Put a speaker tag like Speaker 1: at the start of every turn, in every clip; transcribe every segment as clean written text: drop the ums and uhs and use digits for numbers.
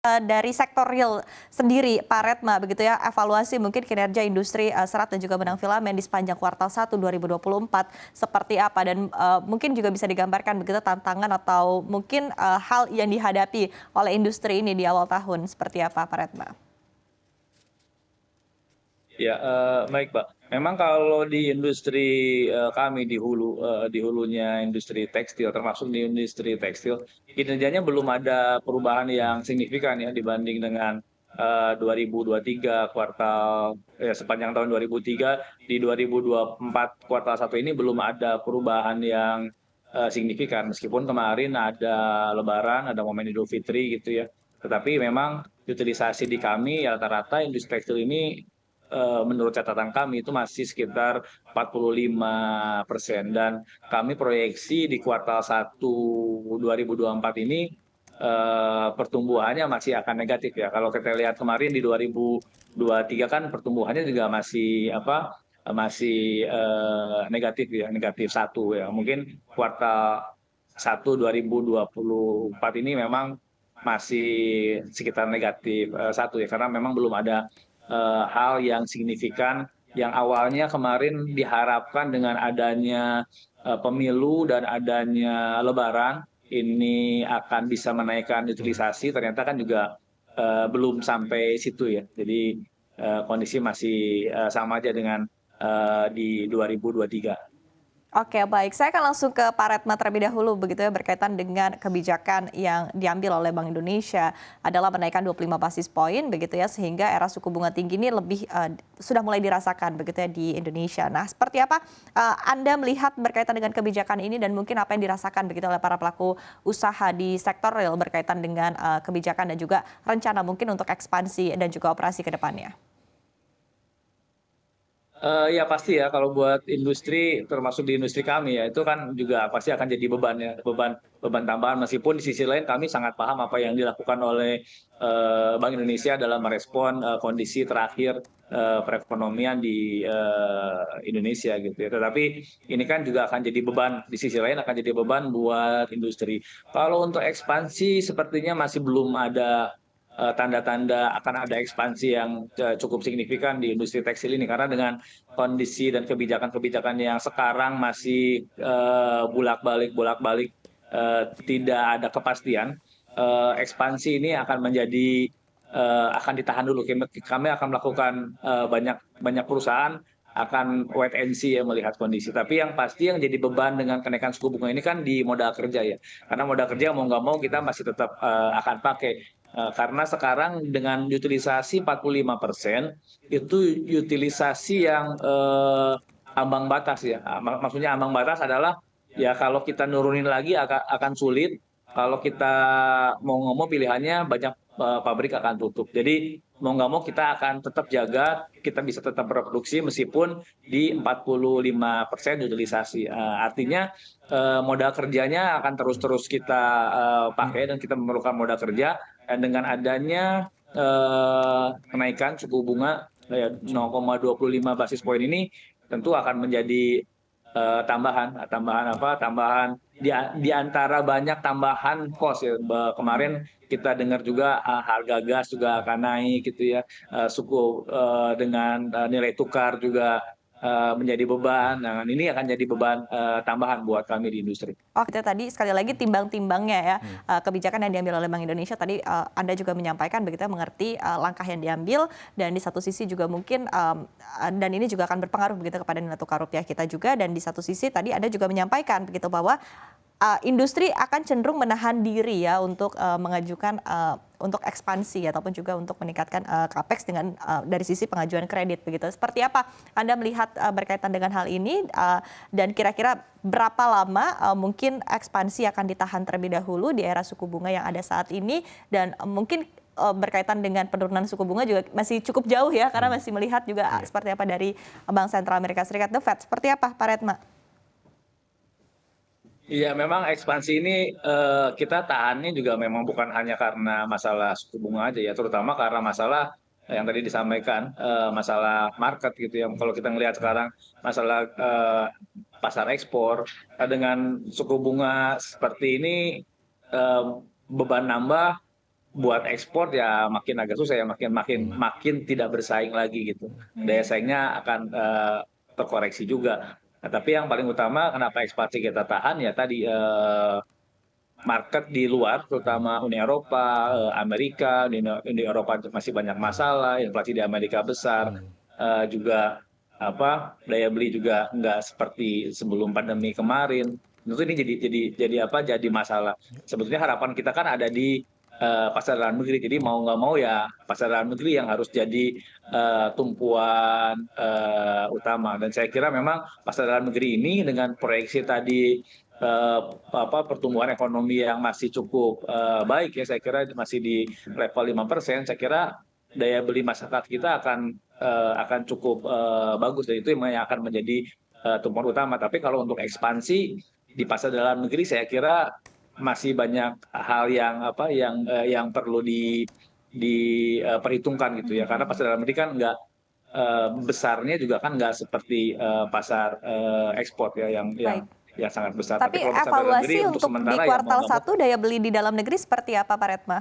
Speaker 1: Dari sektor real sendiri, Pak Retma, begitu ya, evaluasi mungkin kinerja industri serat dan juga benang filamen di sepanjang kuartal 1 2024 seperti apa dan mungkin juga bisa digambarkan begitu tantangan atau mungkin hal yang dihadapi oleh industri ini di awal tahun seperti apa, Pak Retma?
Speaker 2: Ya, baik, Mbak. Memang kalau di industri kami di hulunya industri tekstil, termasuk di industri tekstil, kinerjanya belum ada perubahan yang signifikan ya dibanding dengan 2023 kuartal sepanjang tahun 2003 di 2024 kuartal 1 ini belum ada perubahan yang signifikan meskipun kemarin ada Lebaran, ada momen Idul Fitri gitu ya. Tetapi memang utilisasi di kami rata-rata industri tekstil ini menurut catatan kami itu masih sekitar 45% dan kami proyeksi di kuartal 1 2024 ini pertumbuhannya masih akan negatif ya. Kalau kita lihat kemarin di 2023 kan pertumbuhannya juga masih masih negatif ya, negatif 1 ya. Mungkin kuartal 1 2024 ini memang masih sekitar negatif 1 ya karena memang belum ada hal yang signifikan yang awalnya kemarin diharapkan dengan adanya pemilu dan adanya Lebaran ini akan bisa menaikkan utilisasi, ternyata kan juga belum sampai situ ya. Jadi kondisi masih sama aja dengan di 2023.
Speaker 1: Oke, baik. Saya akan langsung ke Pak Retma terlebih dahulu begitu ya berkaitan dengan kebijakan yang diambil oleh Bank Indonesia adalah menaikkan 25 basis poin begitu ya sehingga era suku bunga tinggi ini lebih sudah mulai dirasakan begitu ya di Indonesia. Nah, seperti apa Anda melihat berkaitan dengan kebijakan ini dan mungkin apa yang dirasakan begitu oleh para pelaku usaha di sektor real berkaitan dengan kebijakan dan juga rencana mungkin untuk ekspansi dan juga operasi ke depannya?
Speaker 2: Ya pasti ya kalau buat industri, termasuk di industri kami ya, itu kan juga pasti akan jadi beban ya, beban beban tambahan meskipun di sisi lain kami sangat paham apa yang dilakukan oleh Bank Indonesia dalam merespon kondisi terakhir perekonomian di Indonesia gitu ya. Tetapi ini kan juga akan jadi beban, di sisi lain akan jadi beban buat industri. Kalau untuk ekspansi sepertinya masih belum ada tanda-tanda akan ada ekspansi yang cukup signifikan di industri tekstil ini karena dengan kondisi dan kebijakan-kebijakan yang sekarang masih bolak-balik tidak ada kepastian, ekspansi ini akan menjadi akan ditahan dulu. Kami akan melakukan banyak banyak perusahaan akan wait and see ya melihat kondisi. Tapi yang pasti yang jadi beban dengan kenaikan suku bunga ini kan di modal kerja ya. Karena modal kerja mau nggak mau kita masih tetap akan pakai. Karena sekarang dengan utilisasi 45% itu utilisasi yang ambang batas ya. Maksudnya ambang batas adalah ya kalau kita nurunin lagi akan sulit. Kalau kita mau ngomong pilihannya banyak pabrik akan tutup. Jadi mau nggak mau kita akan tetap jaga, kita bisa tetap berproduksi meskipun di 45% utilisasi. Artinya modal kerjanya akan terus-terus kita pakai dan kita memerlukan modal kerja dan dengan adanya kenaikan suku bunga 0,25 basis poin ini tentu akan menjadi tambahan di antara banyak tambahan kos ya. Kemarin kita dengar juga harga gas juga akan naik gitu ya, suku dengan nilai tukar juga menjadi beban. Nah, ini akan jadi beban tambahan buat kami di industri.
Speaker 1: Oh, itu tadi sekali lagi timbang-timbangnya ya, kebijakan yang diambil oleh Bank Indonesia tadi Anda juga menyampaikan begitu ya, mengerti langkah yang diambil dan di satu sisi juga mungkin dan ini juga akan berpengaruh begitu kepada nilai tukar rupiah kita juga dan di satu sisi tadi Anda juga menyampaikan begitu bahwa industri akan cenderung menahan diri ya untuk mengajukan untuk ekspansi ataupun juga untuk meningkatkan capex dengan dari sisi pengajuan kredit begitu. Seperti apa Anda melihat berkaitan dengan hal ini dan kira-kira berapa lama mungkin ekspansi akan ditahan terlebih dahulu di era suku bunga yang ada saat ini dan mungkin berkaitan dengan penurunan suku bunga juga masih cukup jauh ya karena masih melihat juga seperti apa dari Bank Sentral Amerika Serikat The Fed. Seperti apa Pak Retma?
Speaker 2: Iya, memang ekspansi ini kita tahannya juga memang bukan hanya karena masalah suku bunga aja ya, terutama karena masalah yang tadi disampaikan, masalah market gitu ya. Kalau kita ngelihat sekarang masalah pasar ekspor, dengan suku bunga seperti ini beban nambah buat ekspor ya makin agak susah ya, makin tidak bersaing lagi gitu. Daya saingnya akan terkoreksi juga. Nah, tapi yang paling utama kenapa ekspansi kita tahan ya tadi market di luar, terutama Uni Eropa, Amerika, Uni Eropa masih banyak masalah, inflasi di Amerika besar, juga daya beli juga nggak seperti sebelum pandemi kemarin. Tentu ini jadi masalah. Sebetulnya harapan kita kan ada di pasar dalam negeri. Jadi mau nggak mau ya pasar dalam negeri yang harus jadi tumpuan utama. Dan saya kira memang pasar dalam negeri ini dengan proyeksi tadi pertumbuhan ekonomi yang masih cukup baik ya, saya kira masih di level 5%, saya kira daya beli masyarakat kita akan cukup bagus, dan itu yang akan menjadi tumpuan utama. Tapi kalau untuk ekspansi di pasar dalam negeri, saya kira masih banyak hal yang perlu diperhitungkan gitu ya, karena pasar dalam negeri kan nggak besarnya juga kan nggak seperti pasar ekspor ya yang sangat besar. Tapi
Speaker 1: Tapi
Speaker 2: kalau pasar dalam negeri
Speaker 1: evaluasi
Speaker 2: untuk
Speaker 1: untuk di
Speaker 2: sementara ya mau
Speaker 1: kuartal
Speaker 2: nggak mau.
Speaker 1: 1 daya beli di dalam negeri seperti apa, Pak Retma?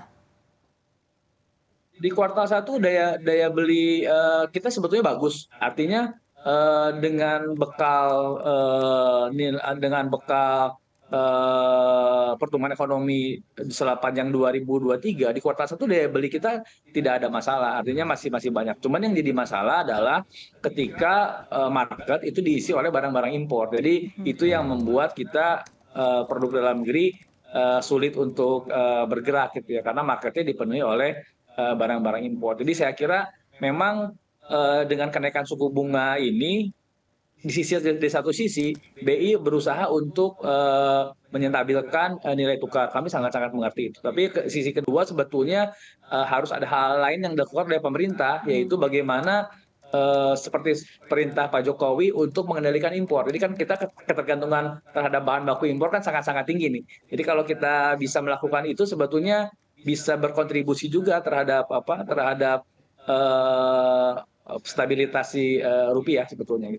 Speaker 2: Di kuartal 1 daya beli kita sebetulnya bagus. Artinya dengan bekal pertumbuhan ekonomi sepanjang 2023 di kuartal 1 daya beli kita tidak ada masalah. Artinya masih banyak. Cuman yang jadi masalah adalah ketika market itu diisi oleh barang-barang impor. Jadi itu yang membuat kita produk dalam negeri sulit untuk bergerak gitu ya, karena marketnya dipenuhi oleh barang-barang impor. Jadi saya kira memang dengan kenaikan suku bunga ini di satu sisi BI berusaha untuk menyentabilkan nilai tukar. Kami sangat-sangat mengerti itu. Tapi sisi kedua sebetulnya harus ada hal lain yang dilakukan oleh pemerintah, yaitu bagaimana seperti perintah Pak Jokowi untuk mengendalikan impor. Jadi kan kita ketergantungan terhadap bahan baku impor kan sangat-sangat tinggi nih. Jadi kalau kita bisa melakukan itu sebetulnya bisa berkontribusi juga terhadap stabilitas rupiah sebetulnya.